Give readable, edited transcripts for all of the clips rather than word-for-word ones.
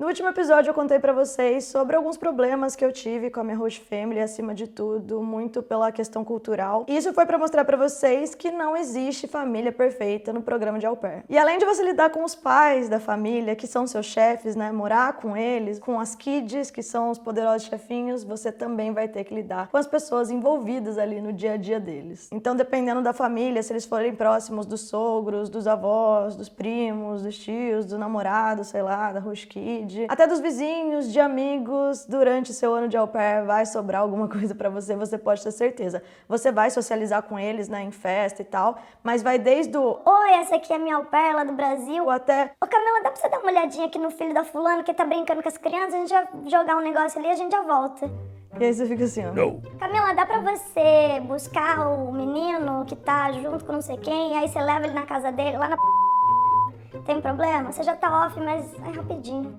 último episódio eu contei pra vocês sobre alguns problemas que eu tive com a minha host family, acima de tudo, muito pela questão cultural. E isso foi pra mostrar pra vocês que não existe família perfeita no programa de au pair. E além de você lidar com os pais da família, que são seus chefes, né, morar com eles, com as kids, que são os poderosos chefinhos, você também vai ter que lidar com as pessoas envolvidas ali no dia a dia deles. Então, dependendo da família, se eles forem próximos dos sogros, dos avós, dos primos, dos tios, do namorado, sei lá, da host kid, até dos vizinhos, de amigos, durante seu ano de au pair vai sobrar alguma coisa pra você, você pode ter certeza. Você vai socializar com eles, né, em festa e tal, mas vai desde o oi, essa aqui é minha au pair lá do Brasil, até ô Camila, dá pra você dar uma olhadinha aqui no filho da fulana que tá brincando com as crianças? A gente vai jogar um negócio ali e a gente já volta. e aí você fica assim, ó. No. Camila, dá pra você buscar o menino que tá junto com não sei quem, e aí você leva ele na casa dele, lá na tem problema? Você já tá off, mas é rapidinho.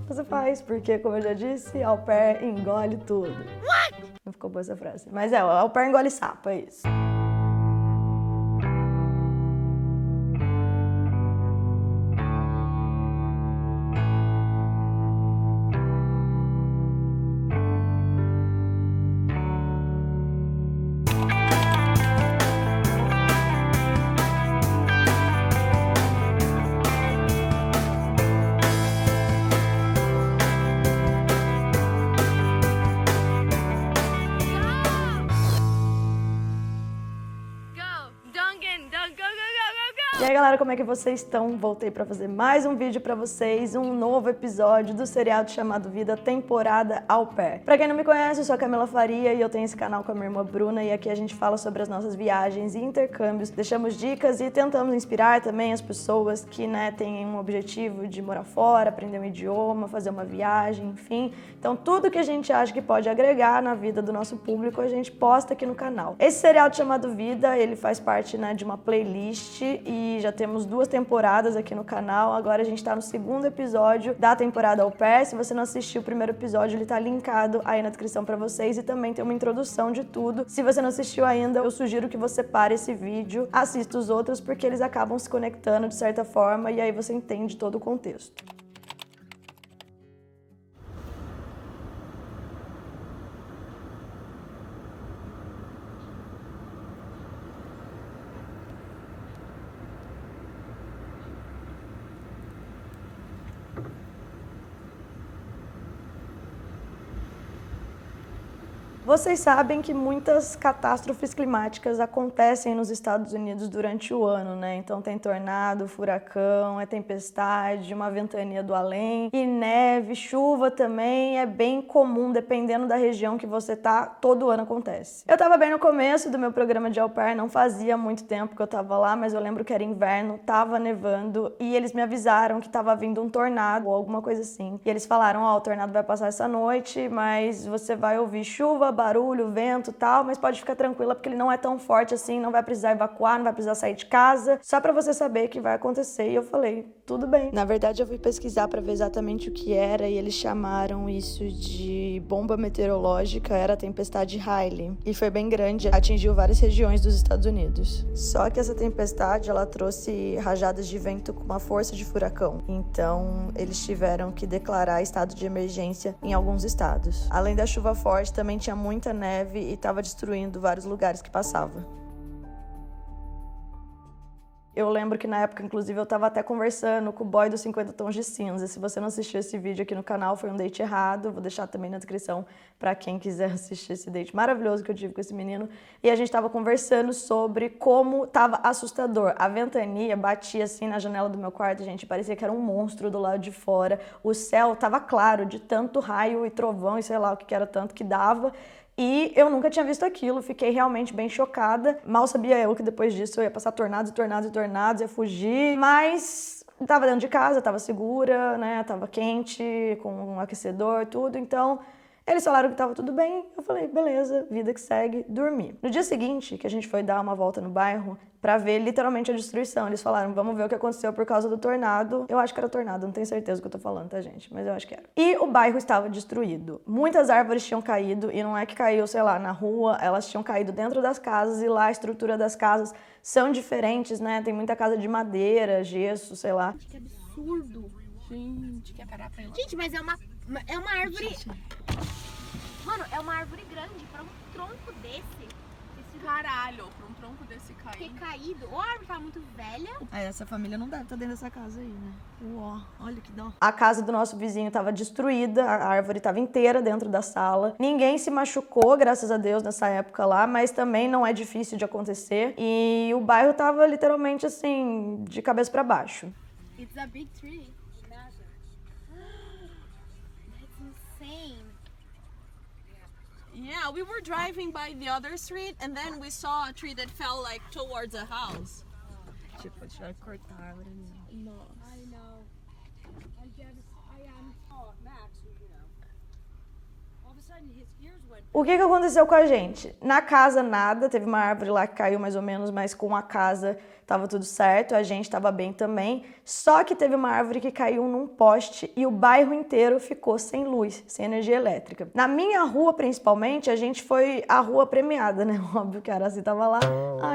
Você faz, porque, como eu já disse, au pair engole tudo. What? Não ficou boa essa frase. Mas é, o au pair engole sapo, é isso. E aí galera, como é que vocês estão? Voltei pra fazer mais um vídeo pra vocês, um novo episódio do seriado chamado Vida, temporada au pair. Pra quem não me conhece, eu sou a Camila Faria e eu tenho esse canal com a minha irmã Bruna e aqui a gente fala sobre as nossas viagens e intercâmbios, deixamos dicas e tentamos inspirar também as pessoas que, né, têm um objetivo de morar fora, aprender um idioma, fazer uma viagem, enfim. Então tudo que a gente acha que pode agregar na vida do nosso público, a gente posta aqui no canal. Esse seriado chamado Vida, ele faz parte, né, de uma playlist e já temos 2 temporadas aqui no canal. Agora a gente tá no 2º episódio da temporada au pair. Se você não assistiu o primeiro episódio, ele tá linkado aí na descrição pra vocês e também tem uma introdução de tudo. Se você não assistiu ainda, eu sugiro que você pare esse vídeo, assista os outros, porque eles acabam se conectando de certa forma e aí você entende todo o contexto. Vocês sabem que muitas catástrofes climáticas acontecem nos Estados Unidos durante o ano, né? Então tem tornado, furacão, é tempestade, uma ventania do além, e neve, chuva também é bem comum, dependendo da região que você tá, todo ano acontece. Eu tava bem no começo do meu programa de au pair, não fazia muito tempo que eu tava lá, mas eu lembro que era inverno, tava nevando, e eles me avisaram que tava vindo um tornado ou alguma coisa assim. E eles falaram, ó, o tornado vai passar essa noite, mas você vai ouvir chuva, barulho, vento e tal, mas pode ficar tranquila porque ele não é tão forte assim, não vai precisar evacuar, não vai precisar sair de casa, só pra você saber que vai acontecer. E eu falei, tudo bem. Na verdade, eu fui pesquisar pra ver exatamente o que era e eles chamaram isso de bomba meteorológica, era a tempestade Riley. E foi bem grande, atingiu várias regiões dos Estados Unidos. Só que essa tempestade, ela trouxe rajadas de vento com uma força de furacão. Então, eles tiveram que declarar estado de emergência em alguns estados. Além da chuva forte, também tinha muita neve e estava destruindo vários lugares que passava. Eu lembro que na época, inclusive, eu tava até conversando com o boy dos 50 tons de cinza. Se você não assistiu esse vídeo aqui no canal, foi um date errado. Vou deixar também na descrição pra quem quiser assistir esse date maravilhoso que eu tive com esse menino. E a gente tava conversando sobre como tava assustador. A ventania batia assim na janela do meu quarto, gente, parecia que era um monstro do lado de fora. O céu tava claro de tanto raio e trovão e sei lá o que era tanto que dava. E eu nunca tinha visto aquilo, fiquei realmente bem chocada. Mal sabia eu que depois disso eu ia passar tornados e tornados e tornados, ia fugir. Mas tava dentro de casa, tava segura, né? Tava quente, com um aquecedor, tudo. Então, eles falaram que tava tudo bem. Eu falei, beleza, vida que segue, dormi. No dia seguinte, que a gente foi dar uma volta no bairro, pra ver literalmente a destruição. Eles falaram, vamos ver o que aconteceu por causa do tornado. Eu acho que era tornado, não tenho certeza do que eu tô falando, tá, gente? Mas eu acho que era. E o bairro estava destruído. Muitas árvores tinham caído, e não é que caiu, sei lá, na rua, elas tinham caído dentro das casas, e lá a estrutura das casas são diferentes, né? Tem muita casa de madeira, gesso, sei lá. Que absurdo. Gente, quer parar pra ir lá? Gente, mas é uma árvore... Mano, é uma árvore grande pra um tronco desse Caralho, pra um tronco desse cair. ter caído. Ou a árvore tá muito velha. Essa família não deve estar dentro dessa casa aí, né? Uó, olha que dó. A casa do nosso vizinho estava destruída, a árvore estava inteira dentro da sala. Ninguém se machucou, graças a Deus, nessa época lá, mas também não é difícil de acontecer. E o bairro tava literalmente assim, de cabeça para baixo. It's a big tree. That's insane. Yeah, we were driving by the other street and then we saw a tree that fell like towards a house. Tipo, deixa eu cortar a árvore ali. Nossa. I know. I am. Oh, Max, you know. All of a sudden, his ears went. O que aconteceu com a gente? Na casa nada, teve uma árvore lá que caiu mais ou menos, mas com a casa tava tudo certo, a gente tava bem também. Só que teve uma árvore que caiu num poste e o bairro inteiro ficou sem luz, sem energia elétrica. Na minha rua, principalmente, a gente foi a rua premiada, né? Óbvio que a Aracy tava lá.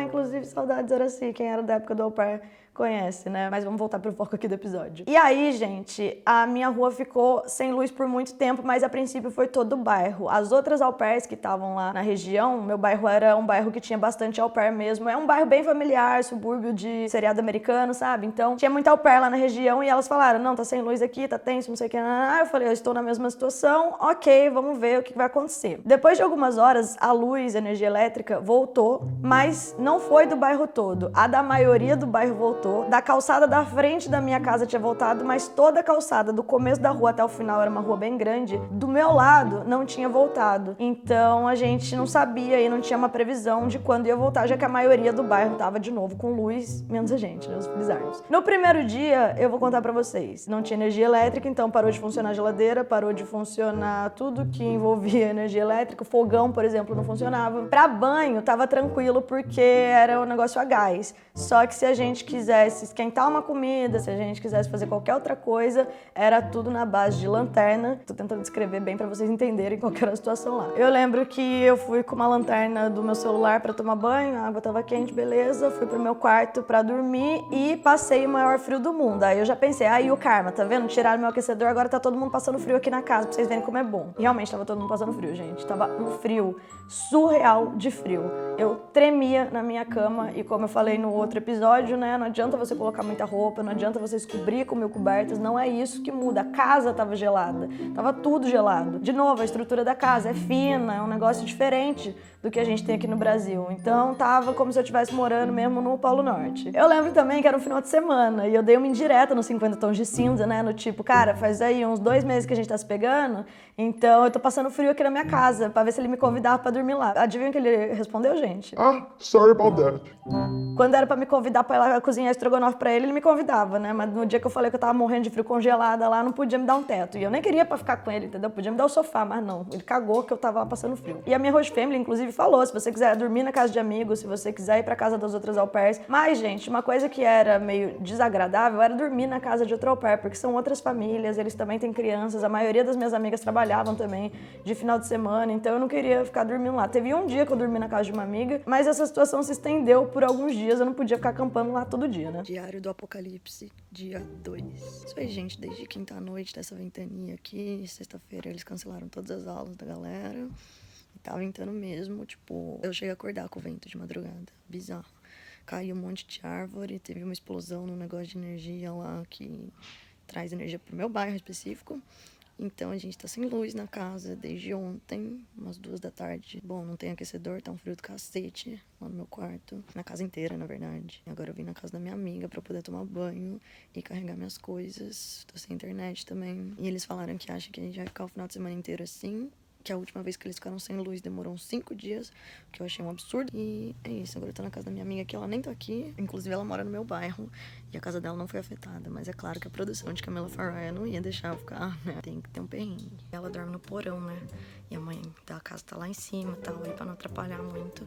Inclusive, saudades Aracy, quem era da época do au pair conhece, né? Mas vamos voltar pro foco aqui do episódio. E aí, gente, a minha rua ficou sem luz por muito tempo, mas a princípio foi todo o bairro. As outras au pairs que estavam lá na região, meu bairro era um bairro que tinha bastante au pair mesmo. É um bairro bem familiar, subúrbio de seriado americano, sabe? Então, tinha muita au pair lá na região e elas falaram, não, tá sem luz aqui, tá tenso, não sei o que. Eu falei, eu estou na mesma situação, ok, vamos ver o que vai acontecer. Depois de algumas horas, a luz, a energia elétrica voltou, mas não foi do bairro todo. A da maioria do bairro voltou. Da calçada da frente da minha casa tinha voltado, mas toda a calçada, do começo da rua até o final, era uma rua bem grande, do meu lado não tinha voltado. Então a gente não sabia e não tinha uma previsão de quando ia voltar, já que a maioria do bairro tava de novo com luz, menos a gente, né, os bizarros. No primeiro dia, eu vou contar pra vocês, não tinha energia elétrica, então parou de funcionar a geladeira, parou de funcionar tudo que envolvia energia elétrica, o fogão, por exemplo, não funcionava. Pra banho, tava tranquilo porque era um negócio a gás. Só que se a gente quisesse esquentar uma comida, se a gente quisesse fazer qualquer outra coisa, era tudo na base de lanterna. Tô tentando descrever bem pra vocês entenderem qual que era a situação lá. Eu lembro que eu fui com uma lanterna do meu celular pra tomar banho, a água tava quente, beleza, fui pro meu quarto pra dormir e passei o maior frio do mundo. Aí eu já pensei, aí o karma, tá vendo? Tiraram meu aquecedor, agora tá todo mundo passando frio aqui na casa, pra vocês verem como é bom. E realmente tava todo mundo passando frio, gente. Tava um frio surreal de frio. Eu tremia na minha cama e como eu falei no outro episódio, né, não adianta você colocar muita roupa, não adianta você se cobrir com 1000 cobertas, não é isso que muda. A casa tava gelada, tava tudo gelado. De novo, a estrutura da casa é fina, é um negócio diferente do que a gente tem aqui no Brasil. Então tava como se eu estivesse morando mesmo no Polo Norte. Eu lembro também que era um final de semana e eu dei uma indireta nos 50 tons de cinza, né, no tipo, cara, faz aí uns 2 meses que a gente tá se pegando, então eu tô passando frio aqui na minha casa, pra ver se ele me convidava pra dormir lá. Adivinha o que ele respondeu, gente? Sorry about that. Quando era pra me convidar pra ir lá cozinhar estrogonofe pra ele me convidava, né? Mas no dia que eu falei que eu tava morrendo de frio congelada lá, não podia me dar um teto. E eu nem queria pra ficar com ele, entendeu? Podia me dar o sofá, mas não. Ele cagou que eu tava lá passando frio. E a minha host family, inclusive, falou, se você quiser dormir na casa de amigos, se você quiser ir pra casa das outras au pairs. Mas, gente, uma coisa que era meio desagradável era dormir na casa de outra au pair, porque são outras famílias, eles também têm crianças. A maioria das minhas amigas trabalhavam também de final de semana, então eu não queria ficar dormindo lá. Teve um dia que eu dormi na casa de uma amiga, mas essa situação se estendeu por alguns dias, eu não podia ficar acampando lá todo dia, né? Diário do Apocalipse, dia 2. Isso aí, gente, desde quinta-noite dessa ventania aqui, sexta-feira eles cancelaram todas as aulas da galera. E tá ventando mesmo, tipo, eu cheguei a acordar com o vento de madrugada, bizarro. Caiu um monte de árvore, teve uma explosão no negócio de energia lá que traz energia pro meu bairro específico. Então a gente tá sem luz na casa desde ontem, umas 2 da tarde. Bom, não tem aquecedor, tá um frio do cacete lá no meu quarto. Na casa inteira, na verdade. Agora eu vim na casa da minha amiga pra poder tomar banho e carregar minhas coisas. Tô sem internet também. E eles falaram que acham que a gente vai ficar o final de semana inteiro assim. Que a última vez que eles ficaram sem luz demorou uns 5 dias, que eu achei um absurdo. E é isso, agora eu tô na casa da minha amiga, que ela nem tá aqui. Inclusive, ela mora no meu bairro e a casa dela não foi afetada. Mas é claro que a produção de Camila Faraya não ia deixar eu ficar, né? Tem que ter um perrengue. Ela dorme no porão, né? E a mãe da casa tá lá em cima e tal, aí pra não atrapalhar muito.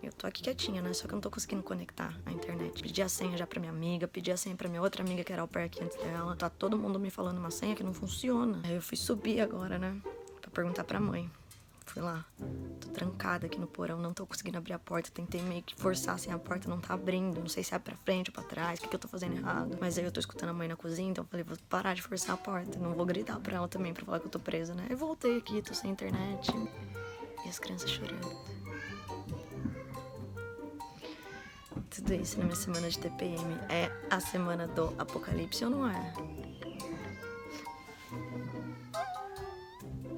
Eu tô aqui quietinha, né? Só que eu não tô conseguindo conectar a internet. Pedi a senha já pra minha amiga, pedi a senha pra minha outra amiga que era au pair aqui antes dela. Tá todo mundo me falando uma senha que não funciona. Aí eu fui subir agora, né? Pra perguntar pra mãe. Fui lá. Tô trancada aqui no porão, não tô conseguindo abrir a porta. Tentei meio que forçar assim, a porta não tá abrindo. Não sei se é pra frente ou pra trás, o que eu tô fazendo errado. Mas aí eu tô escutando a mãe na cozinha, então eu falei, vou parar de forçar a porta. Não vou gritar pra ela também, pra falar que eu tô presa, né? Eu voltei aqui, tô sem internet. E as crianças chorando. Tudo isso na minha semana de TPM. É a semana do apocalipse ou não é?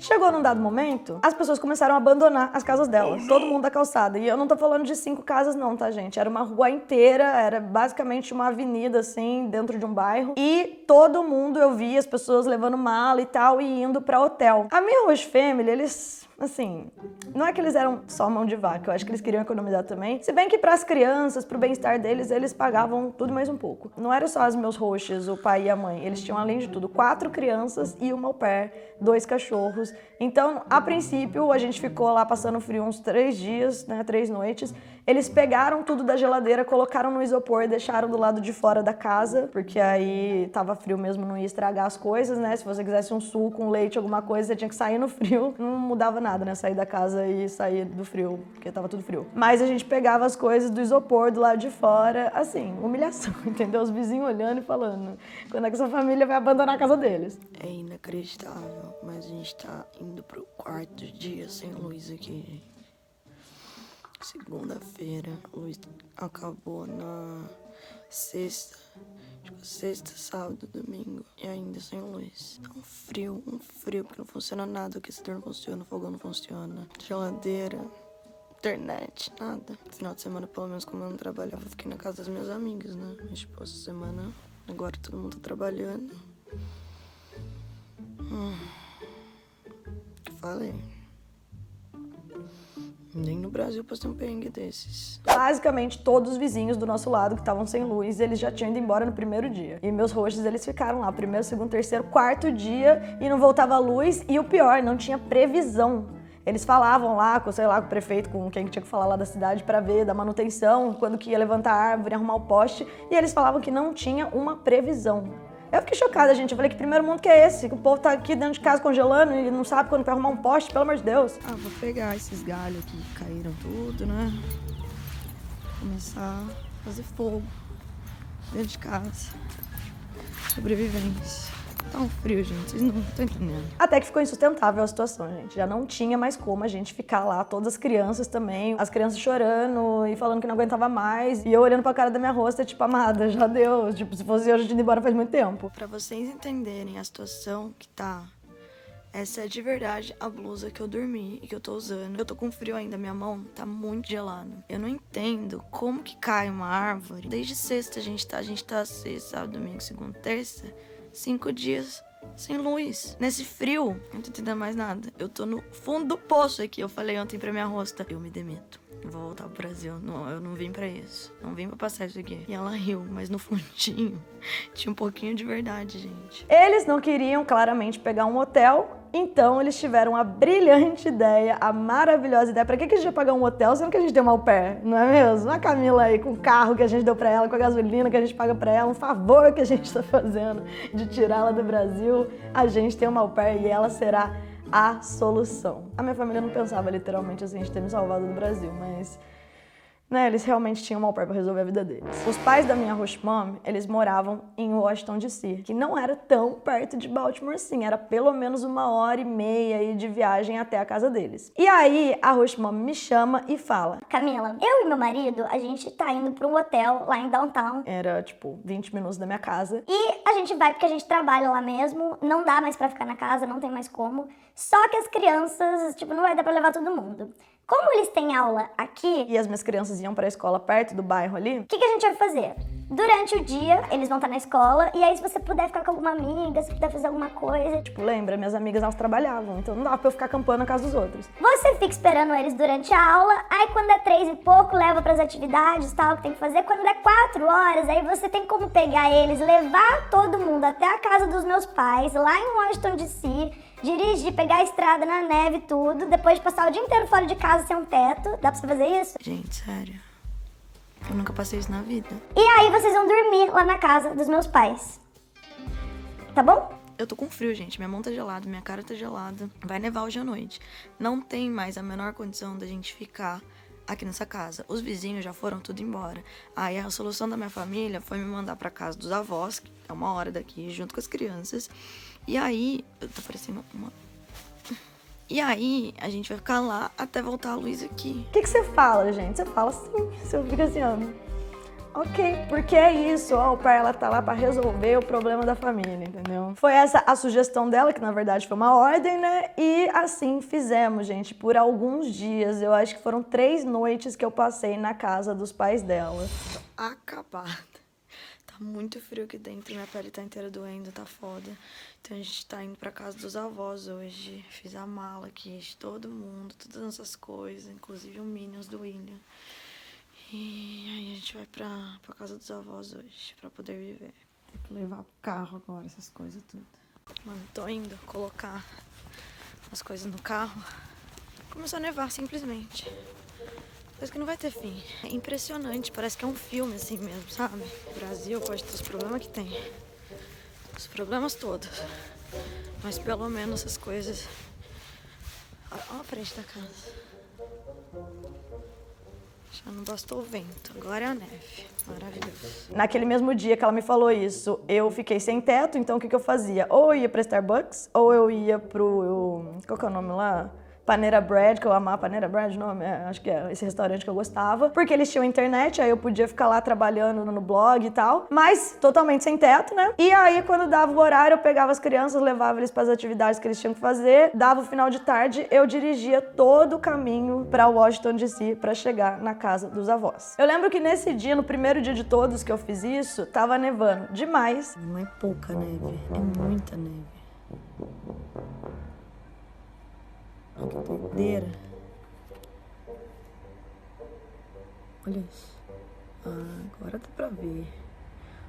Chegou num dado momento, as pessoas começaram a abandonar as casas delas. Todo mundo da calçada. E eu não tô falando de 5 casas não, tá, gente? Era uma rua inteira, era basicamente uma avenida, assim, dentro de um bairro. E todo mundo, eu via as pessoas levando mala e tal e indo pra hotel. A minha host family, eles... Assim, não é que eles eram só mão de vaca, eu acho que eles queriam economizar também. Se bem que para as crianças, pro bem-estar deles, eles pagavam tudo mais um pouco. Não era só os meus hosts, o pai e a mãe. Eles tinham, além de tudo, 4 crianças e uma au pair, 2 cachorros. Então, a princípio, a gente ficou lá passando frio uns 3 dias, né, 3 noites. Eles pegaram tudo da geladeira, colocaram no isopor e deixaram do lado de fora da casa, porque aí tava frio mesmo, não ia estragar as coisas, né? Se você quisesse um suco, um leite, alguma coisa, você tinha que sair no frio. Não mudava nada, né? Sair da casa e sair do frio, porque tava tudo frio. Mas a gente pegava as coisas do isopor do lado de fora, assim, humilhação, entendeu? Os vizinhos olhando e falando, quando é que essa família vai abandonar a casa deles? É inacreditável, mas a gente tá indo pro 4º dia sem luz aqui. Segunda-feira, a luz acabou na sexta. Tipo, sexta, sábado, domingo e ainda sem luz. Um frio, porque não funciona nada. O aquecedor não funciona, o fogão não funciona. Geladeira, internet, nada. Final de semana, pelo menos, como eu não trabalhava, eu fiquei na casa das minhas amigas, né? Mas, tipo, essa semana, agora todo mundo tá trabalhando. Falei. Nem no Brasil passei um perrengue desses. Basicamente, todos os vizinhos do nosso lado que estavam sem luz, eles já tinham ido embora no primeiro dia. E meus hosts, eles ficaram lá, primeiro, segundo, terceiro, 4º dia e não voltava a luz. E o pior, não tinha previsão. Eles falavam lá, com, sei lá, com o prefeito, com quem tinha que falar lá da cidade pra ver, da manutenção, quando que ia levantar a árvore, arrumar o poste. E eles falavam que não tinha uma previsão. Eu fiquei chocada, gente. Eu falei, que primeiro mundo que é esse? Que o povo tá aqui dentro de casa congelando e não sabe quando vai arrumar um poste, pelo amor de Deus. Ah, vou pegar esses galhos aqui que caíram tudo, né? Começar a fazer fogo dentro de casa. Sobrevivência. Tá um frio, gente. Vocês não estão entendendo. Até que ficou insustentável a situação, gente. Já não tinha mais como a gente ficar lá, todas as crianças também. As crianças chorando e falando que não aguentava mais. E eu olhando pra cara da minha rosta, tipo, amada, já deu. Tipo, se fosse eu, já tinha ido embora faz muito tempo. Pra vocês entenderem a situação que tá, essa é de verdade a blusa que eu dormi e que eu tô usando. Eu tô com frio ainda, minha mão tá muito gelada. Eu não entendo como que cai uma árvore. Desde sexta a gente tá sexta, sábado, domingo, segunda, terça, 5 dias sem luz. Nesse frio, eu não tô entendendo mais nada. Eu tô no fundo do poço aqui. Eu falei ontem pra minha rosta, eu me demito. Eu vou voltar pro Brasil. Não, eu não vim pra isso. Não vim pra passar isso aqui. E ela riu, mas no fundinho tinha um pouquinho de verdade, gente. Eles não queriam, claramente, pegar um hotel. Então, eles tiveram a brilhante ideia, a maravilhosa ideia. Pra que a gente ia pagar um hotel sendo que a gente deu uma au pair, não é mesmo? A Camila aí com o carro que a gente deu pra ela, com a gasolina que a gente paga pra ela, um favor que a gente tá fazendo de tirá-la do Brasil. A gente tem uma au pair e ela será a solução. A minha família não pensava literalmente assim, de ter me salvado do Brasil, mas... né, eles realmente tinham uma au pair pra resolver a vida deles. Os pais da minha host mom, eles moravam em Washington, D.C., que não era tão perto de Baltimore assim, era pelo menos 1h30 aí de viagem até a casa deles. E aí, a host mom me chama e fala: Camila, eu e meu marido, a gente tá indo pra um hotel lá em downtown. Era, tipo, 20 minutos da minha casa. E a gente vai porque a gente trabalha lá mesmo, não dá mais pra ficar na casa, não tem mais como. Só que as crianças, tipo, não vai dar pra levar todo mundo. Como eles têm aula aqui... e as minhas crianças iam pra escola perto do bairro ali... o que a gente vai fazer? Durante o dia, eles vão estar na escola, e aí se você puder ficar com alguma amiga, se puder fazer alguma coisa... tipo, lembra? Minhas amigas, elas trabalhavam, então não dava pra eu ficar acampando na casa dos outros. Você fica esperando eles durante a aula, aí quando é 3 e pouco, leva pras atividades, tal, que tem que fazer. Quando é 4 horas, aí você tem como pegar eles, levar todo mundo até a casa dos meus pais, lá em Washington, D.C., dirigir, pegar a estrada na neve e tudo, depois de passar o dia inteiro fora de casa sem um teto. Dá pra você fazer isso? Gente, sério. Eu nunca passei isso na vida. E aí vocês vão dormir lá na casa dos meus pais. Tá bom? Eu tô com frio, gente. Minha mão tá gelada, minha cara tá gelada. Vai nevar hoje à noite. Não tem mais a menor condição da gente ficar aqui nessa casa. Os vizinhos já foram tudo embora. Aí a solução da minha família foi me mandar pra casa dos avós, que é 1 hora daqui, junto com as crianças. E aí, eu tô parecendo uma... E aí, a gente vai ficar lá até voltar a luz aqui. O que você fala, gente? Você fala assim, você fica assim, ó. Ok, porque é isso, ó, o pai, ela tá lá pra resolver o problema da família, entendeu? Foi essa a sugestão dela, que na verdade foi uma ordem, né? E assim fizemos, gente, por alguns dias. Eu acho que foram 3 noites que eu passei na casa dos pais dela. Acabada. Tá muito frio aqui dentro, minha pele tá inteira doendo, tá foda. Então a gente tá indo pra casa dos avós hoje. Fiz a mala aqui de todo mundo, todas essas coisas, inclusive o Minions do William. E aí a gente vai pra casa dos avós hoje, pra poder viver. Tem que levar pro carro agora, essas coisas tudo. Mano, tô indo colocar as coisas no carro. Começou a nevar, simplesmente. Coisa que não vai ter fim. É impressionante, parece que é um filme assim mesmo, sabe? O Brasil pode ter os problemas que tem. Os problemas todos. Mas pelo menos essas coisas... Olha a frente da casa. Já não bastou o vento, agora é a neve. Maravilhoso. Naquele mesmo dia que ela me falou isso, eu fiquei sem teto, então o que eu fazia? Ou eu ia pra Starbucks, ou eu ia pro... Qual que é o nome lá? Panera Bread, que eu amava. Panera Bread, o nome? Acho que é esse restaurante que eu gostava. Porque eles tinham internet, aí eu podia ficar lá trabalhando no blog e tal. Mas totalmente sem teto, né? E aí, quando dava o horário, eu pegava as crianças, levava eles para as atividades que eles tinham que fazer. Dava o final de tarde, eu dirigia todo o caminho para Washington, D.C. para chegar na casa dos avós. Eu lembro que nesse dia, no primeiro dia de todos que eu fiz isso, tava nevando demais. Não é pouca neve, é muita neve. Olha que doideira. Olha isso. Agora dá pra ver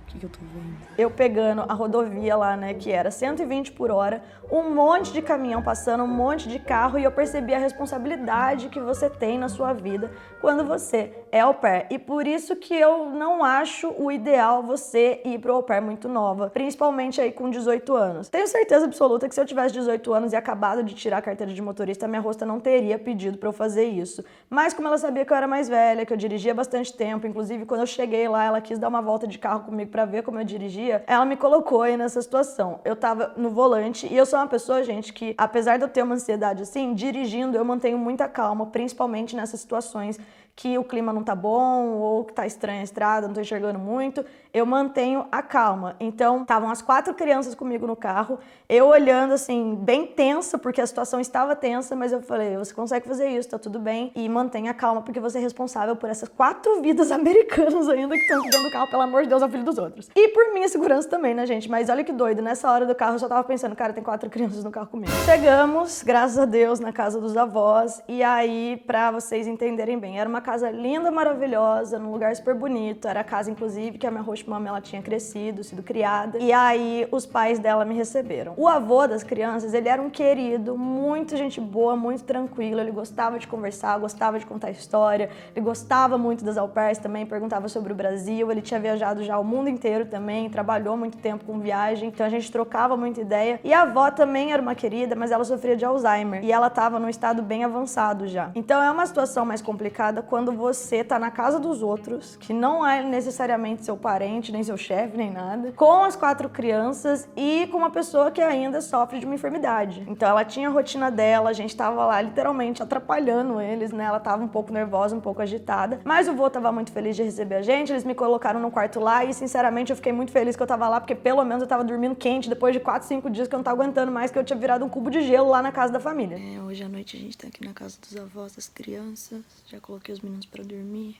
o que eu tô vendo. Eu pegando a rodovia lá, né, que era 120 por hora, um monte de caminhão passando, um monte de carro, e eu percebi a responsabilidade que você tem na sua vida quando você é au pair. E por isso que eu não acho o ideal você ir pro au pair muito nova, principalmente aí com 18 anos. Tenho certeza absoluta que se eu tivesse 18 anos e acabado de tirar a carteira de motorista, minha rosta não teria pedido pra eu fazer isso. Mas como ela sabia que eu era mais velha, que eu dirigia bastante tempo, inclusive quando eu cheguei lá, ela quis dar uma volta de carro comigo pra ver como eu dirigia, ela me colocou aí nessa situação. Eu tava no volante e eu sou uma pessoa, gente, que apesar de eu ter uma ansiedade assim, dirigindo eu mantenho muita calma, principalmente nessas situações que o clima não tá bom ou que tá estranha a estrada, não tô enxergando muito, eu mantenho a calma. Então, estavam as 4 crianças comigo no carro, eu olhando assim, bem tensa, porque a situação estava tensa, mas eu falei, você consegue fazer isso, tá tudo bem, e mantenha a calma, porque você é responsável por essas 4 vidas americanas ainda que estão dentro do carro, pelo amor de Deus, é o filho dos outros. E por minha segurança também, né, gente? Mas olha que doido, nessa hora do carro eu só tava pensando, cara, tem 4 crianças no carro comigo. Chegamos, graças a Deus, na casa dos avós, e aí, pra vocês entenderem bem, era uma casa linda, maravilhosa, num lugar super bonito. Era a casa, inclusive, que a minha host mom, ela tinha crescido, sido criada. E aí, os pais dela me receberam. O avô das crianças, ele era um querido, muito gente boa, muito tranquilo. Ele gostava de conversar, gostava de contar história. Ele gostava muito das au pairs também, perguntava sobre o Brasil. Ele tinha viajado já o mundo inteiro também, trabalhou muito tempo com viagem. Então, a gente trocava muita ideia. E a avó também era uma querida, mas ela sofria de Alzheimer. E ela tava num estado bem avançado já. Então, é uma situação mais complicada quando você tá na casa dos outros, que não é necessariamente seu parente, nem seu chefe, nem nada, com as 4 crianças e com uma pessoa que ainda sofre de uma enfermidade. Então ela tinha a rotina dela, a gente tava lá literalmente atrapalhando eles, né? Ela tava um pouco nervosa, um pouco agitada, mas o vô tava muito feliz de receber a gente, eles me colocaram no quarto lá e sinceramente eu fiquei muito feliz que eu tava lá, porque pelo menos eu tava dormindo quente depois de 4, 5 dias que eu não tava aguentando mais, que eu tinha virado um cubo de gelo lá na casa da família. Hoje à noite a gente tá aqui na casa dos avós das crianças, já coloquei os meninos pra dormir,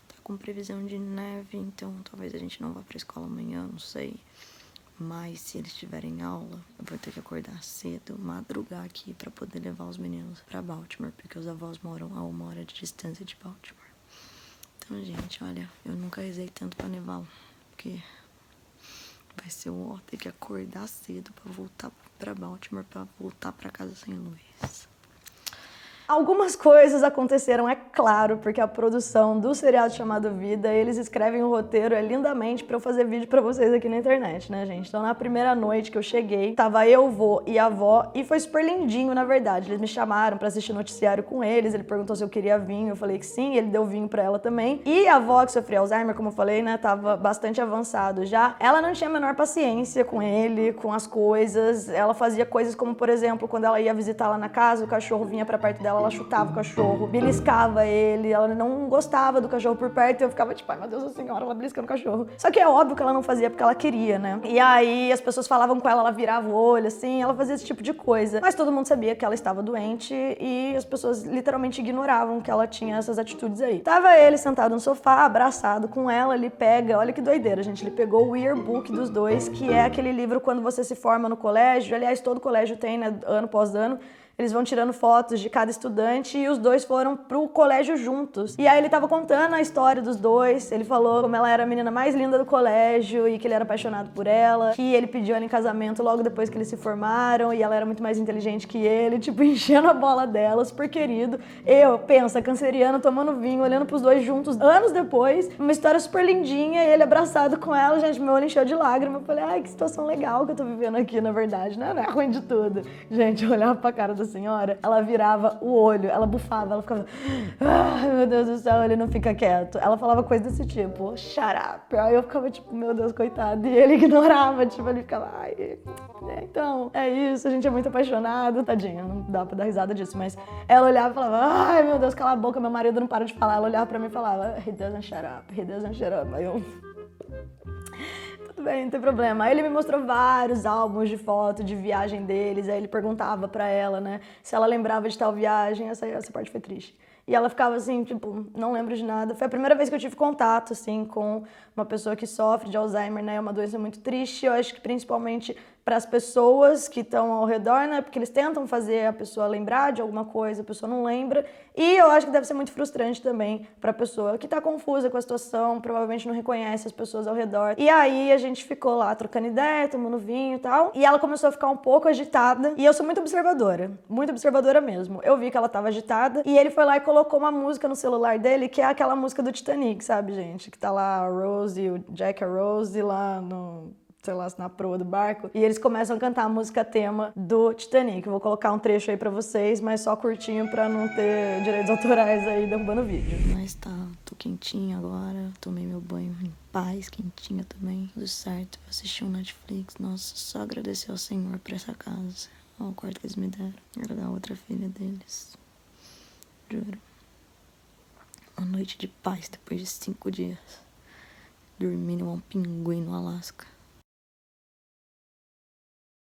tá com previsão de neve, então talvez a gente não vá pra escola amanhã, não sei. Mas se eles tiverem aula, eu vou ter que acordar cedo, madrugar aqui pra poder levar os meninos pra Baltimore, porque os avós moram a 1 hora de distância de Baltimore. Então, gente, olha, eu nunca rezei tanto pra nevar, porque vai ser o ter que acordar cedo pra voltar pra Baltimore, pra voltar pra casa sem luz. Algumas coisas aconteceram, é claro, porque a produção do seriado chamado Vida, eles escrevem o roteiro lindamente pra eu fazer vídeo pra vocês aqui na internet, né, gente? Então, na primeira noite que eu cheguei, tava eu, o vô e a avó, e foi super lindinho, na verdade. Eles me chamaram pra assistir noticiário com eles, ele perguntou se eu queria vinho, eu falei que sim, ele deu vinho pra ela também. E a avó, que sofria Alzheimer, como eu falei, né, tava bastante avançado já. Ela não tinha a menor paciência com ele, com as coisas. Ela fazia coisas como, por exemplo, quando ela ia visitar lá na casa, o cachorro vinha pra perto dela, ela chutava o cachorro, beliscava ele, ela não gostava do cachorro por perto, e eu ficava tipo, ai meu Deus da senhora, ela beliscando o cachorro. Só que é óbvio que ela não fazia porque ela queria, né? E aí as pessoas falavam com ela, ela virava o olho, assim, ela fazia esse tipo de coisa. Mas todo mundo sabia que ela estava doente e as pessoas literalmente ignoravam que ela tinha essas atitudes aí. Tava ele sentado no sofá, abraçado com ela, ele pega, olha que doideira, gente, ele pegou o yearbook dos dois, que é aquele livro quando você se forma no colégio, aliás, todo colégio tem, né, ano após ano. Eles vão tirando fotos de cada estudante e os dois foram pro colégio juntos. E aí ele tava contando a história dos dois, ele falou como ela era a menina mais linda do colégio e que ele era apaixonado por ela, que ele pediu ela em casamento logo depois que eles se formaram e ela era muito mais inteligente que ele, tipo, enchendo a bola dela, super querido. Eu, pensa, canceriano, tomando vinho, olhando pros dois juntos, anos depois, uma história super lindinha, e ele abraçado com ela, gente, meu olho encheu de lágrimas. Eu falei, ai, que situação legal que eu tô vivendo aqui, na verdade, né? Não é ruim de tudo. Gente, eu olhava pra cara da senhora, ela virava o olho, ela bufava, ela ficava, ai meu Deus do céu, ele não fica quieto. Ela falava coisa desse tipo, shut up. Aí eu ficava tipo, meu Deus, coitado. E ele ignorava, tipo, ele ficava, ai, então, é isso, a gente é muito apaixonado. Tadinha, não dá pra dar risada disso, mas ela olhava e falava, ai meu Deus, cala a boca, meu marido não para de falar. Ela olhava pra mim e falava, he doesn't shut up, he doesn't shut up. Aí eu... Tudo bem, não tem problema. Aí ele me mostrou vários álbuns de foto de viagem deles, aí ele perguntava pra ela, né, se ela lembrava de tal viagem, essa parte foi triste. E ela ficava assim, tipo, não lembro de nada. Foi a primeira vez que eu tive contato, assim, com uma pessoa que sofre de Alzheimer, né, é uma doença muito triste, eu acho que principalmente para as pessoas que estão ao redor, né, porque eles tentam fazer a pessoa lembrar de alguma coisa, a pessoa não lembra, e eu acho que deve ser muito frustrante também para a pessoa que tá confusa com a situação, provavelmente não reconhece as pessoas ao redor. E aí a gente ficou lá trocando ideia, tomando vinho e tal, e ela começou a ficar um pouco agitada, e eu sou muito observadora mesmo. Eu vi que ela tava agitada, e ele foi lá e colocou uma música no celular dele, que é aquela música do Titanic, sabe, gente? Que tá lá a Rose e o Jack e a Rose lá no... sei lá, na proa do barco, e eles começam a cantar a música tema do Titanic. Eu vou colocar um trecho aí pra vocês, mas só curtinho pra não ter direitos autorais aí derrubando o vídeo. Mas tá, tô quentinha agora, tomei meu banho em paz, quentinha também, tudo certo, vou assistir um Netflix. Nossa, só agradecer ao Senhor por essa casa, ao quarto que eles me deram, era da outra filha deles, juro. Uma noite de paz depois de 5 dias, dormindo igual um pinguim no Alasca.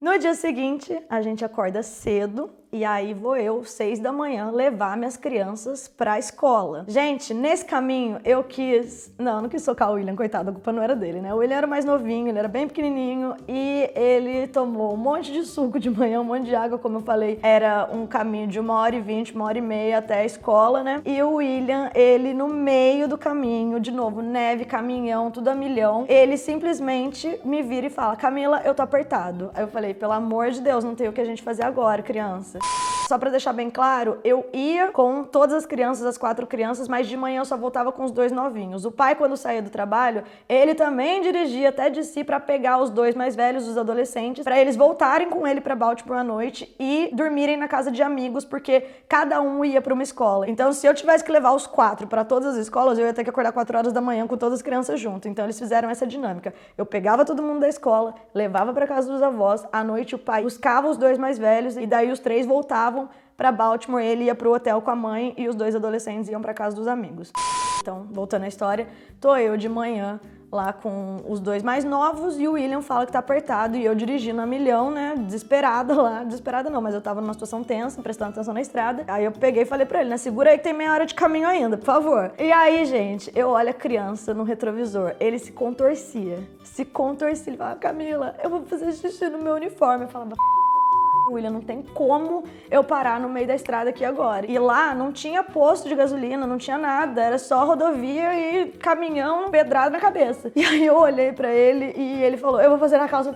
No dia seguinte, a gente acorda cedo e aí vou eu, 6 da manhã, levar minhas crianças pra escola. Gente, nesse caminho eu quis... não quis socar o William, coitado, a culpa não era dele, né? O William era mais novinho, ele era bem pequenininho e ele tomou um monte de suco de manhã, um monte de água, como eu falei. Era um caminho de 1h20, 1h30 até a escola, né? E o William, ele no meio do caminho, de novo, neve, caminhão, tudo a milhão, ele simplesmente me vira e fala, Camila, eu tô apertado. Aí eu falei, pelo amor de Deus, não tem o que a gente fazer agora, criança. Só pra deixar bem claro, eu ia com todas as crianças, as 4 crianças, mas de manhã eu só voltava com os 2 novinhos. O pai, quando saía do trabalho, ele também dirigia até de si pra pegar os 2 mais velhos, os adolescentes, pra eles voltarem com ele pra Baltimore à noite e dormirem na casa de amigos, porque cada um ia pra uma escola. Então, se eu tivesse que levar os 4 pra todas as escolas, eu ia ter que acordar 4 horas da manhã com todas as crianças junto. Então, eles fizeram essa dinâmica. Eu pegava todo mundo da escola, levava pra casa dos avós, à noite o pai buscava os 2 mais velhos e daí os 3 voltavam pra Baltimore, ele ia pro hotel com a mãe e os 2 adolescentes iam pra casa dos amigos. Então, voltando à história, tô eu de manhã lá com os 2 mais novos e o William fala que tá apertado e eu dirigindo a milhão, né, desesperada lá, desesperada não, mas eu tava numa situação tensa, prestando atenção na estrada. Aí eu peguei e falei pra ele, né, segura aí que tem meia hora de caminho ainda, por favor. E aí, gente, eu olho a criança no retrovisor, ele se contorcia, ele falava, Camila, eu vou fazer xixi no meu uniforme. Eu falava, William, não tem como eu parar no meio da estrada aqui agora. E lá não tinha posto de gasolina, não tinha nada, era só rodovia e caminhão pedrado na cabeça. E aí eu olhei pra ele e ele falou, eu vou fazer na calça,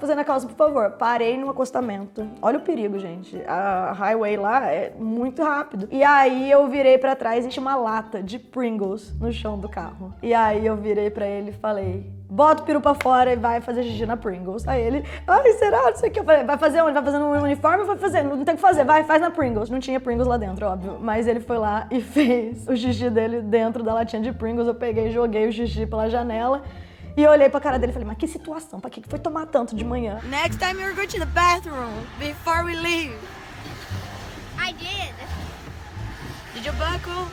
por favor. Parei no acostamento. Olha o perigo, gente. A highway lá é muito rápido. E aí eu virei pra trás e tinha uma lata de Pringles no chão do carro. E aí eu virei pra ele e falei, bota o peru pra fora e vai fazer xixi na Pringles. Aí ele, ai, será? Não sei o que. Eu falei, vai fazer onde? Vai fazer no uniforme ou vai fazer? Não tem o que fazer, vai, faz na Pringles. Não tinha Pringles lá dentro, óbvio. Mas ele foi lá e fez o xixi dele dentro da latinha de Pringles. Eu peguei e joguei o xixi pela janela. E eu olhei pra cara dele e falei, mas que situação? Pra que foi tomar tanto de manhã? Next time you're going to the bathroom before we leave. I did. Did you buckle?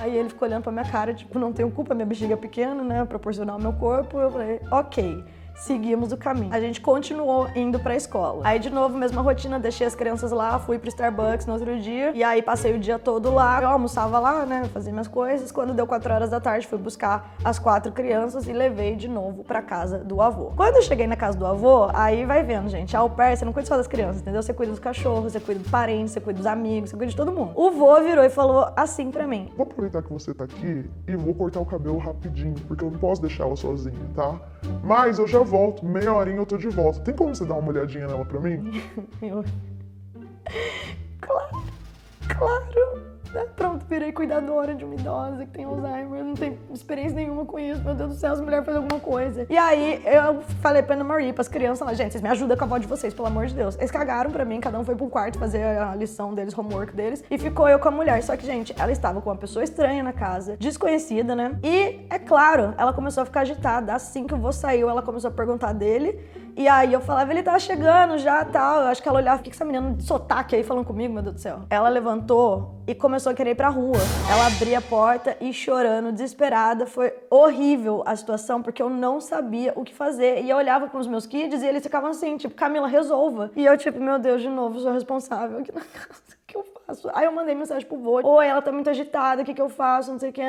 Aí ele ficou olhando pra minha cara, tipo, não tenho culpa, minha bexiga é pequena, né, proporcional ao meu corpo. Eu falei, ok. Seguimos o caminho. A gente continuou indo pra escola. Aí, de novo, mesma rotina, deixei as crianças lá, fui pro Starbucks no outro dia. E aí, passei o dia todo lá. Eu almoçava lá, né, fazia minhas coisas. Quando deu 4 horas da tarde, fui buscar as 4 crianças e levei de novo pra casa do avô. Quando eu cheguei na casa do avô, aí vai vendo, gente, a au pair, você não cuida só das crianças, entendeu? Você cuida dos cachorros, você cuida do parente, você cuida dos amigos, você cuida de todo mundo. O vô virou e falou assim pra mim. Vou aproveitar que você tá aqui e vou cortar o cabelo rapidinho, porque eu não posso deixar ela sozinha, tá? Mas eu já volto, meia horinha eu tô de volta. Tem como você dar uma olhadinha nela pra mim? Claro. Pronto, virei cuidadora de uma idosa que tem Alzheimer, não tem experiência nenhuma com isso, meu Deus do céu, as mulheres fazem alguma coisa. E aí eu falei pra Ana Maria, pras crianças lá, gente, vocês me ajudam com a avó de vocês, pelo amor de Deus. Eles cagaram pra mim, cada um foi pro quarto fazer a lição deles, homework deles, e ficou eu com a mulher. Só que, gente, ela estava com uma pessoa estranha na casa, desconhecida, né? E, é claro, ela começou a ficar agitada. Assim que o vô saiu, ela começou a perguntar dele. E aí eu falava, ele tava chegando já, tal. Eu acho que ela olhava, o que essa menina de sotaque aí falando comigo, meu Deus do céu? Ela levantou e começou a querer ir pra rua. Ela abria a porta e chorando, desesperada. Foi horrível a situação, porque eu não sabia o que fazer. E eu olhava pros meus kids e eles ficavam assim, tipo, Camila, resolva. E eu, tipo, meu Deus, de novo, sou responsável aqui na casa. O que eu faço? Aí eu mandei mensagem pro vô. Oi, ela tá muito agitada, o que eu faço? Não sei o que.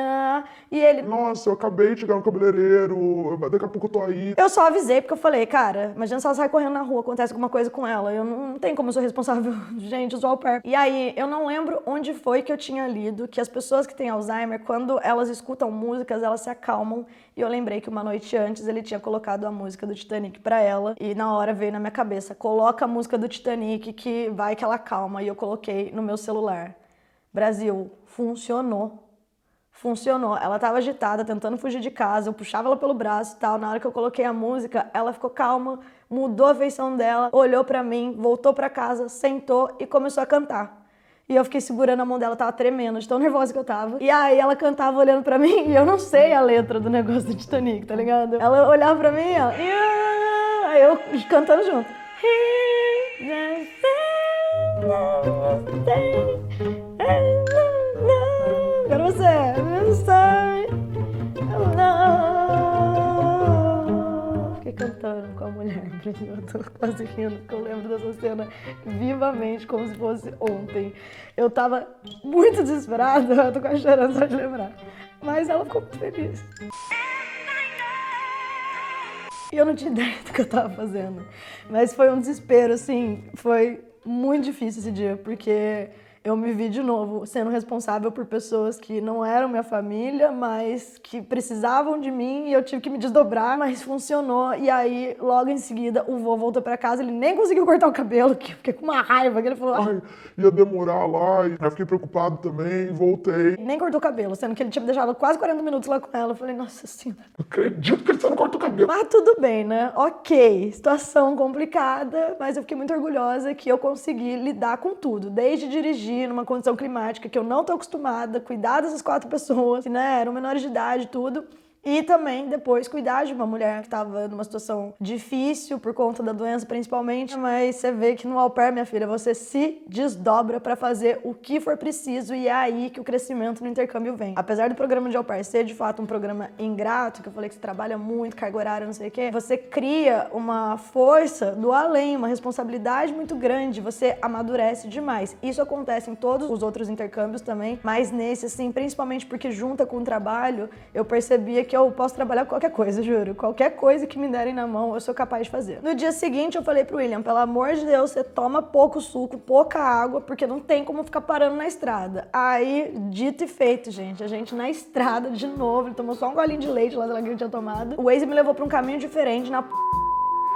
E ele... Nossa, eu acabei de chegar no cabeleireiro, daqui a pouco eu tô aí. Eu só avisei, porque eu falei, cara, imagina se ela sai correndo na rua, acontece alguma coisa com ela. Eu não tenho como eu sou responsável, gente, eu sou au pair. E aí, eu não lembro onde foi que eu tinha lido que as pessoas que têm Alzheimer, quando elas escutam músicas, elas se acalmam. E eu lembrei que uma noite antes ele tinha colocado a música do Titanic pra ela. E na hora veio na minha cabeça, coloca a música do Titanic que vai que ela calma. E eu coloquei no meu celular. Brasil, funcionou. Funcionou. Ela tava agitada, tentando fugir de casa, eu puxava ela pelo braço e tal. Na hora que eu coloquei a música, ela ficou calma, mudou a feição dela, olhou pra mim, voltou pra casa, sentou e começou a cantar. E eu fiquei segurando a mão dela, tava tremendo, de tão nervosa que eu tava. E aí ela cantava olhando pra mim e eu não sei a letra do negócio do Titanic, tá ligado? Ela olhava pra mim e ela... Aí eu cantando junto. Agora você. Fiquei cantando com a mulher, eu tô quase rindo, porque eu lembro dessa cena vivamente, como se fosse ontem. Eu tava muito desesperada, eu tô quase chorando só de lembrar. Mas ela ficou muito feliz. E eu não tinha ideia do que eu tava fazendo. Mas foi um desespero, assim, foi muito difícil esse dia, porque eu me vi de novo sendo responsável por pessoas que não eram minha família, mas que precisavam de mim e eu tive que me desdobrar, mas funcionou. E aí, logo em seguida, o vô voltou pra casa, ele nem conseguiu cortar o cabelo, que eu fiquei com uma raiva, que ele falou... Ai, ia demorar lá, e eu fiquei preocupado também, voltei. Nem cortou o cabelo, sendo que ele tinha deixado quase 40 minutos lá com ela. Eu falei, nossa senhora... Não acredito que ele só não cortou o cabelo. Mas tudo bem, né? Ok, situação complicada, mas eu fiquei muito orgulhosa que eu consegui lidar com tudo, desde dirigir numa condição climática que eu não tô acostumada, cuidar dessas 4 pessoas, que, né, eram menores de idade e tudo. E também, depois, cuidar de uma mulher que estava numa situação difícil, por conta da doença principalmente. Mas você vê que no au pair, minha filha, você se desdobra para fazer o que for preciso e é aí que o crescimento no intercâmbio vem. Apesar do programa de au pair ser, de fato, um programa ingrato, que eu falei que você trabalha muito, carga horária, não sei o quê, você cria uma força do além, uma responsabilidade muito grande, você amadurece demais. Isso acontece em todos os outros intercâmbios também, mas nesse, assim, principalmente porque junta com o trabalho, eu percebia que eu posso trabalhar com qualquer coisa, juro. Qualquer coisa que me derem na mão, eu sou capaz de fazer. No dia seguinte, eu falei pro William, pelo amor de Deus, você toma pouco suco, pouca água, porque não tem como ficar parando na estrada. Aí, dito e feito, gente. A gente na estrada, de novo, ele tomou só um golinho de leite lá que ele tinha tomado. O Waze me levou pra um caminho diferente,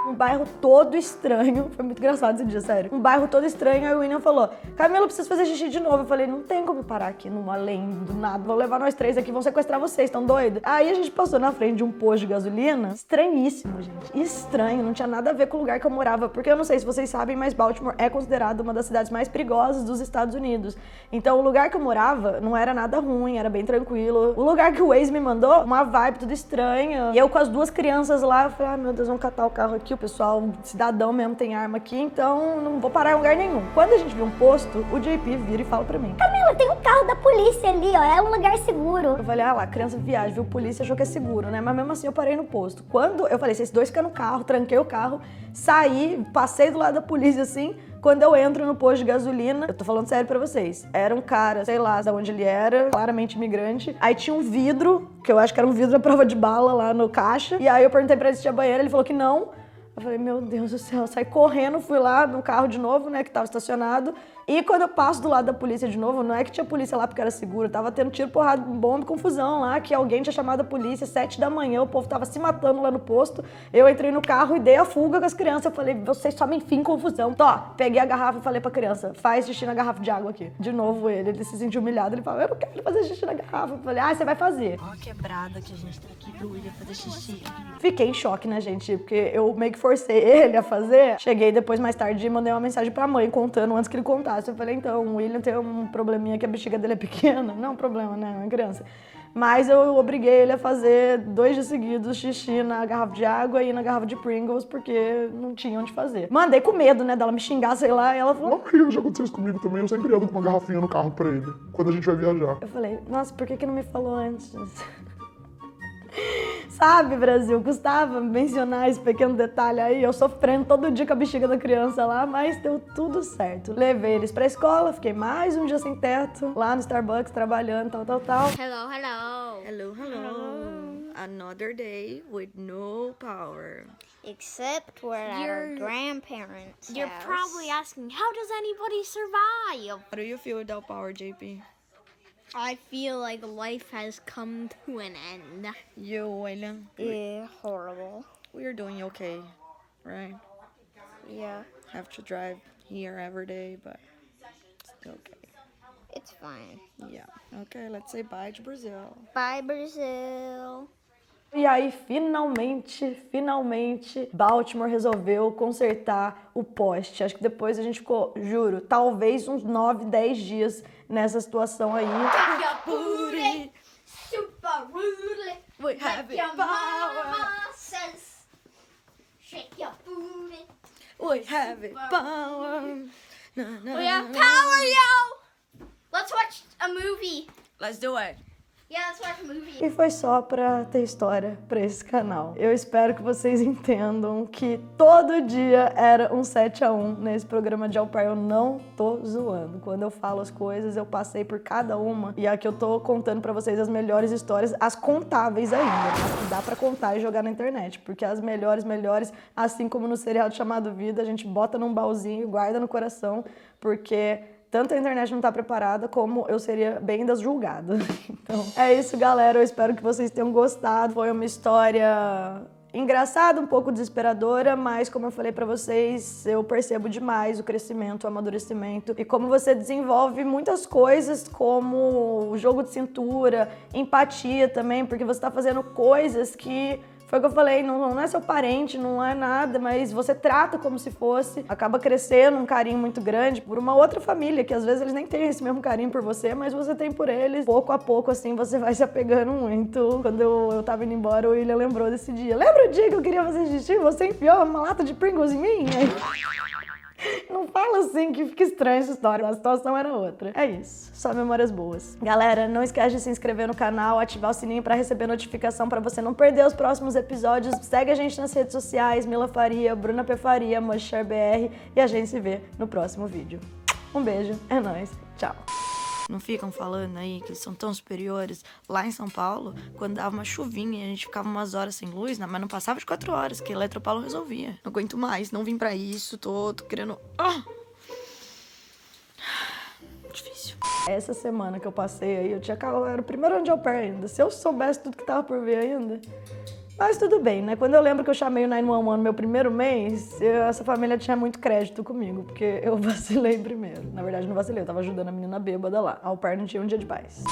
um bairro todo estranho. Foi muito engraçado esse dia, sério. Um bairro todo estranho. Aí o William falou, Camila, eu preciso fazer xixi de novo. Eu falei, não tem como parar aqui no além do nada. Vou levar nós 3 aqui, vão sequestrar vocês, estão doidos? Aí a gente passou na frente de um posto de gasolina. Estranhíssimo, gente. Estranho. Não tinha nada a ver com o lugar que eu morava. Porque eu não sei se vocês sabem, mas Baltimore é considerada uma das cidades mais perigosas dos Estados Unidos. Então o lugar que eu morava não era nada ruim, era bem tranquilo. O lugar que o Waze me mandou, uma vibe tudo estranha. E eu com as 2 crianças lá, eu falei, meu Deus, vamos catar o carro aqui. O pessoal, cidadão mesmo, tem arma aqui, então não vou parar em lugar nenhum. Quando a gente viu um posto, o JP vira e fala pra mim, Camila, tem um carro da polícia ali, ó, é um lugar seguro. Eu falei, lá, criança viaja, viu polícia, achou que é seguro, né? Mas mesmo assim eu parei no posto. Quando eu falei, vocês 2 ficam no carro, tranquei o carro, saí, passei do lado da polícia assim. Quando eu entro no posto de gasolina, eu tô falando sério pra vocês, era um cara, sei lá de onde ele era, claramente imigrante. Aí tinha um vidro, que eu acho que era um vidro à prova de bala lá no caixa. E aí eu perguntei pra ele se tinha banheiro, ele falou que não. Eu falei, meu Deus do céu, saí correndo, fui lá no carro de novo, né, que tava estacionado. E quando eu passo do lado da polícia de novo, não é que tinha polícia lá porque era seguro, tava tendo tiro, porrada, bomba, confusão lá, que alguém tinha chamado a polícia, 7 da manhã, o povo tava se matando lá no posto. Eu entrei no carro e dei a fuga com as crianças. Eu falei, vocês só me enfim confusão. Então, ó, peguei a garrafa e falei pra criança, faz xixi na garrafa de água aqui. De novo ele se sentiu humilhado, ele falou, eu não quero fazer xixi na garrafa. Eu falei, você vai fazer. Ó a quebrada que a gente tá aqui pro William fazer xixi. Fiquei em choque, né, gente? Porque eu meio que forcei ele a fazer. Cheguei depois, mais tarde, e mandei uma mensagem pra mãe, contando antes que ele contasse. Eu falei, então, o William tem um probleminha que a bexiga dele é pequena. Não é um problema, né? É uma criança. Mas eu obriguei ele a fazer 2 dias seguidos xixi na garrafa de água e na garrafa de Pringles, porque não tinha onde fazer. Mandei com medo, né, dela me xingar, sei lá, e ela falou... Já aconteceu isso comigo também, eu sempre ando com uma garrafinha no carro pra ele, quando a gente vai viajar. Eu falei, nossa, por que não me falou antes? Sabe, Brasil, custava mencionar esse pequeno detalhe aí, eu sofrendo todo dia com a bexiga da criança lá, mas deu tudo certo. Levei eles pra escola, fiquei mais um dia sem teto, lá no Starbucks, trabalhando, tal. Hello, hello. Hello. Another day with no power. Except we're at our grandparents' You're house. probably asking, how does anybody survive? How do you feel without power, JP? I feel like life has come to an end. You, William? Yeah, horrible. We're doing okay, right? Yeah, Have to drive here every day, but it's okay. it's fine. Yeah. Okay, let's say bye to Brazil. Bye, Brazil. E aí, finalmente, Baltimore resolveu consertar o poste. Acho que depois a gente ficou, juro, talvez uns 9, 10 dias nessa situação aí. Super rudely. We have it power. Says, shake your booty. We have it power. We have power, yo! Let's watch a movie. Let's do it. Yeah, let's watch a movie. E foi só pra ter história pra esse canal. Eu espero que vocês entendam que todo dia era um 7-1 nesse programa de Au Pair. Eu não tô zoando. Quando eu falo as coisas, eu passei por cada uma. E aqui eu tô contando pra vocês as melhores histórias, as contáveis ainda, as que dá pra contar e jogar na internet. Porque as melhores, assim como no seriado chamado Vida, a gente bota num baúzinho e guarda no coração, porque... tanto a internet não tá preparada, como eu seria bem das julgadas. Então, é isso, galera. Eu espero que vocês tenham gostado. Foi uma história engraçada, um pouco desesperadora, mas como eu falei pra vocês, eu percebo demais o crescimento, o amadurecimento e como você desenvolve muitas coisas, como o jogo de cintura, empatia também, porque você tá fazendo coisas que... foi o que eu falei, não é seu parente, não é nada, mas você trata como se fosse, acaba crescendo um carinho muito grande por uma outra família, que às vezes eles nem têm esse mesmo carinho por você, mas você tem por eles. Pouco a pouco, assim, você vai se apegando muito. Quando eu tava indo embora, o William lembrou desse dia. Lembra o dia que eu queria fazer xixi? Você enfiou uma lata de Pringles em mim? Não fala assim que fica estranha essa história, a situação era outra. É isso, só memórias boas. Galera, não esquece de se inscrever no canal, ativar o sininho pra receber notificação pra você não perder os próximos episódios. Segue a gente nas redes sociais, Mila Faria, Bruna P. Faria, MushShareBR, e a gente se vê no próximo vídeo. Um beijo, é nóis, tchau. Não ficam falando aí que eles são tão superiores. Lá em São Paulo, quando dava uma chuvinha, a gente ficava umas horas sem luz, mas não passava de 4 horas, que a Eletropaulo resolvia. Não aguento mais, não vim pra isso, tô querendo... Difícil. Essa semana que eu passei aí, era o primeiro ano de au pair ainda. Se eu soubesse tudo que tava por vir ainda... Mas tudo bem, né? Quando eu lembro que eu chamei o 911 no meu primeiro mês, essa família tinha muito crédito comigo, porque eu vacilei primeiro. Na verdade, não vacilei, eu tava ajudando a menina bêbada lá. A au pair não tinha um dia de paz.